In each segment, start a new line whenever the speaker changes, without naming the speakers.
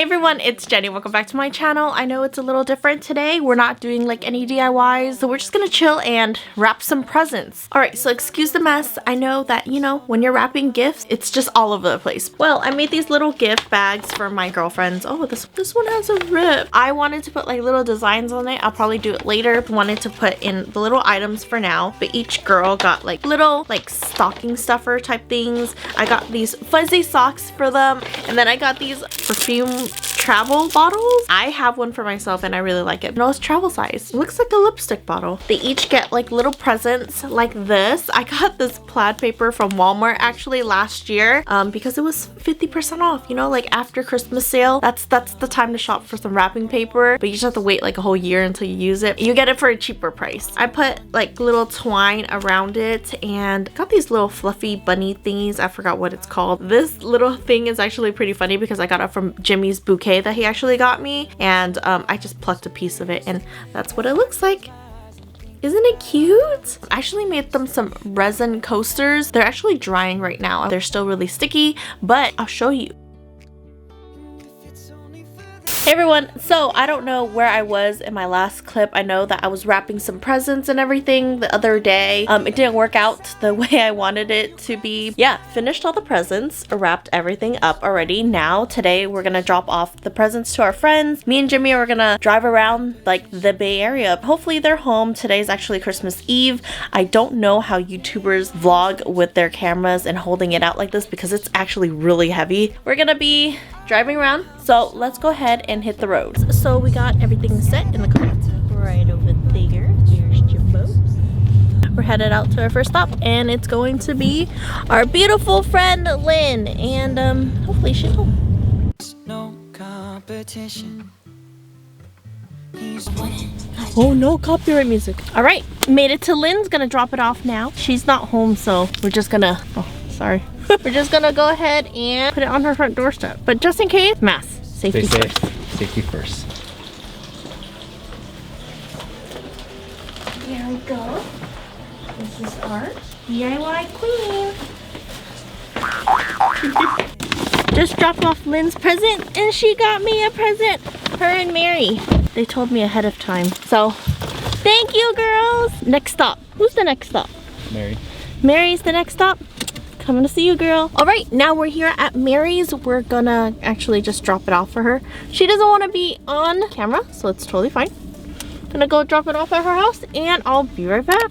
Hey everyone, it's Jenny. Welcome back to my channel. I know it's a little different today. We're not doing like any DIYs, so we're just gonna chill and wrap some presents. Alright, so excuse the mess. I know that, you know, when you're wrapping gifts, it's just all over the place. Well, I made these little gift bags for my girlfriends. Oh, this one has a rip. I wanted to put like little designs on it. I'll probably do it later. Wanted to put in the little items for now, but each girl got like little like stocking stuffer type things. I got these fuzzy socks for them, and then I got these perfume travel bottles. I have one for myself and I really like it. No, it's travel size. It looks like a lipstick bottle. They each get like little presents like this. I got this plaid paper from Walmart actually last year because it was 50% off, you know, like after Christmas sale. That's the time to shop for some wrapping paper, but you just have to wait like a whole year until you use it. You get it for a cheaper price. I put like little twine around it and got these little fluffy bunny thingies. I forgot what it's called. This little thing is actually pretty funny because I got it from Jimmy's bouquet that he actually got me, and I just plucked a piece of it and that's what it looks like. Isn't it cute? I actually made them some resin coasters. They're actually drying right now. They're still really sticky, but I'll show you. Hey everyone, so I don't know where I was in my last clip. I know that I was wrapping some presents and everything the other day. It didn't work out the way I wanted it to be. Yeah, finished all the presents, wrapped everything up already. Now today we're gonna drop off the presents to our friends. Me and Jimmy are gonna drive around like the Bay Area. Hopefully they're home. Today's actually Christmas Eve. I don't know how YouTubers vlog with their cameras and holding it out like this because it's actually really heavy. We're gonna be driving around, so let's go ahead and hit the roads. So we got everything set in the car right over there. Here's Jimbo. We're headed out to our first stop, and it's going to be our beautiful friend Lynn, and hopefully she's home. No competition. Oh no, copyright music. All right, made it to Lynn's. Gonna drop it off now. She's not home, so we're just gonna, oh sorry. We're just gonna go ahead and put it on her front doorstep. But just in case, mask. Safety first.
Safety first.
Here we go. This is our DIY queen. Just dropped off Lynn's present and she got me a present. Her and Mary. They told me ahead of time. So, thank you girls. Next stop. Who's the next stop?
Mary.
Mary's the next stop. Coming to see you, girl. All right, now we're here at Mary's. We're gonna actually just drop it off for her. She doesn't want to be on camera, so it's totally fine. Gonna go drop it off at her house and I'll be right back.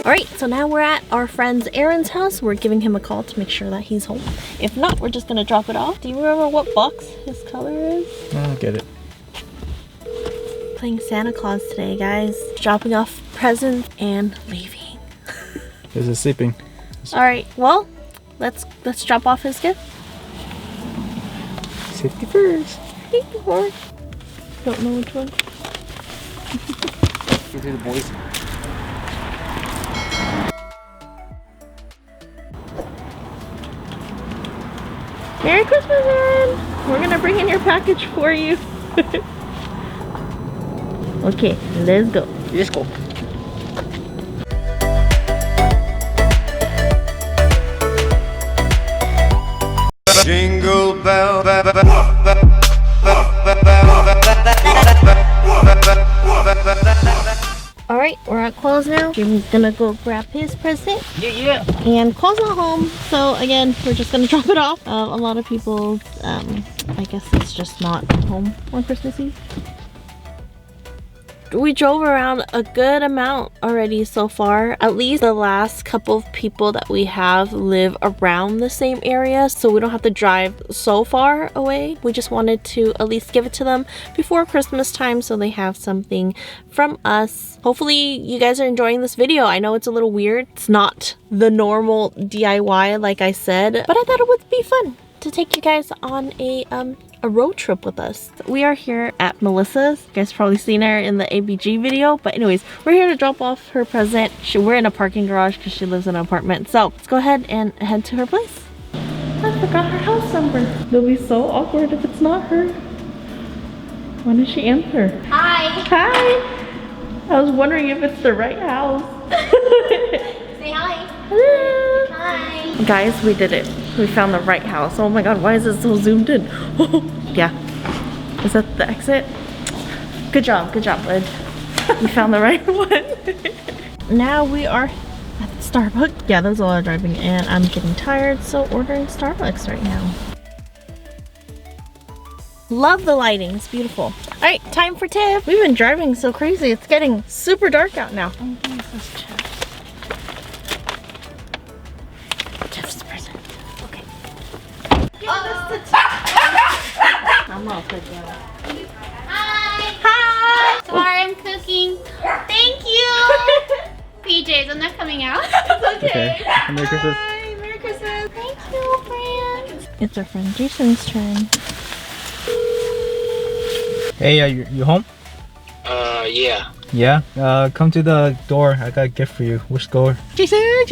All right, so now we're at our friend's Aaron's house. We're giving him a call to make sure that he's home. If not, we're just gonna drop it off. Do you remember what box his color is?
I'll get it.
Playing Santa Claus today, guys. Dropping off presents and leaving.
This is sleeping.
All right, well, let's drop off his gift.
Safety first.
Or don't know which one.
These are the boys.
Merry Christmas, Aaron! We're gonna bring in your package for you. Okay, let's go.
Let's go.
Jingle bell.
Alright, we're at Qualls now. Jimmy's gonna go grab his present.
Yeah.
And Qualls not home, so again, we're just gonna drop it off. A lot of people, I guess it's just not home on Christmas Eve. We drove around a good amount already so far. At least the last couple of people that we have live around the same area, so we don't have to drive so far away. We just wanted to at least give it to them before Christmas time so they have something from us. Hopefully you guys are enjoying this video. I know it's a little weird. It's not the normal DIY like I said, but I thought it would be fun to take you guys on a road trip with us. We are here at Melissa's. You guys probably seen her in the ABG video, but anyways, we're here to drop off her present. We're in a parking garage because she lives in an apartment. So let's go ahead and head to her place. I forgot her house number. It'll be so awkward if it's not her. When does she answer?
Hi.
Hi. I was wondering if it's the right house.
Say hi.
Hello.
Hi.
Guys, we did it. We found the right house. Oh my god, why is it so zoomed in? Yeah. Is that the exit? Good job, bud. We found the right one. Now we are at the Starbucks. Yeah, there's a lot of driving and I'm getting tired, so ordering Starbucks right now. Love the lighting, it's beautiful. All right, time for tip. We've been driving so crazy, it's getting super dark out now. Oh, this is Tiff's present. Okay. I'm all good now.
Hi! Sorry, I'm cooking. Thank you! PJs, I'm not coming out. It's okay.
Merry Christmas.
Hi, Merry Christmas. Thank you, friends.
It's our friend Jason's turn.
Hey, you home?
Yeah.
Yeah. Come to the door. I got a gift for you. Which door? Jason.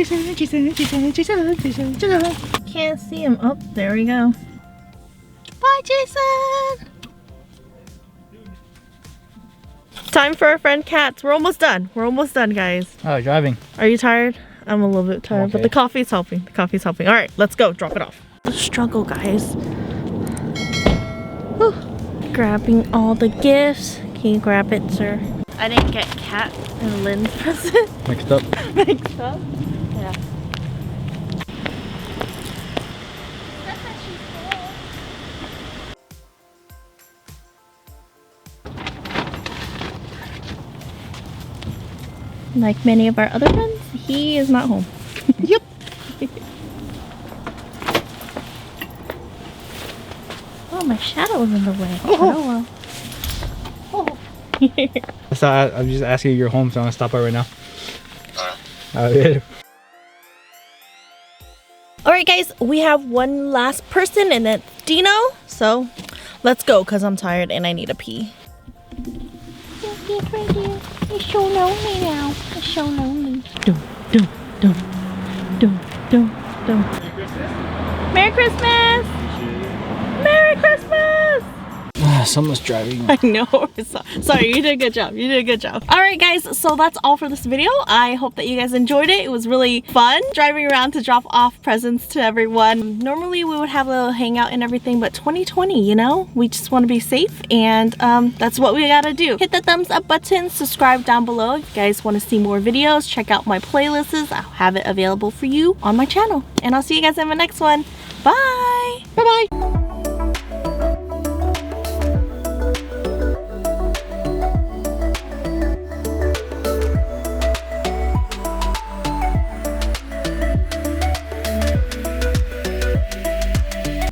Can't see him. Oh, there we go. Bye, Jason! Time for our friend Cats. We're almost done. We're almost done, guys.
Oh, driving.
Are you tired? I'm a little bit tired, but
Okay.
the coffee's helping. The coffee's helping. All right, let's go. Drop it off. The struggle, guys. Whew. Grabbing all the gifts. Can you grab it, sir? I didn't get Cat and Lynn's present
Mixed up.
mixed up. Yeah. Like many of our other friends, he is not home. Yep. Oh, my shadow was in the way. Oh well.
So I'm just asking you, you're home, so I'm gonna stop by right now. Yeah.
Alright guys, we have one last person and it's Dino. So let's go because I'm tired and I need a pee. It's so lonely now. It's so lonely. Merry Christmas! Merry Christmas!
Someone's driving.
I know. Sorry, you did a good job. You did a good job. All right, guys. So that's all for this video. I hope that you guys enjoyed it. It was really fun driving around to drop off presents to everyone. Normally we would have a little hangout and everything, but 2020, you know, we just want to be safe, and that's what we gotta do. Hit the thumbs up button, subscribe down below. If you guys want to see more videos, check out my playlists. I'll have it available for you on my channel, and I'll see you guys in my next one. Bye. Bye-bye.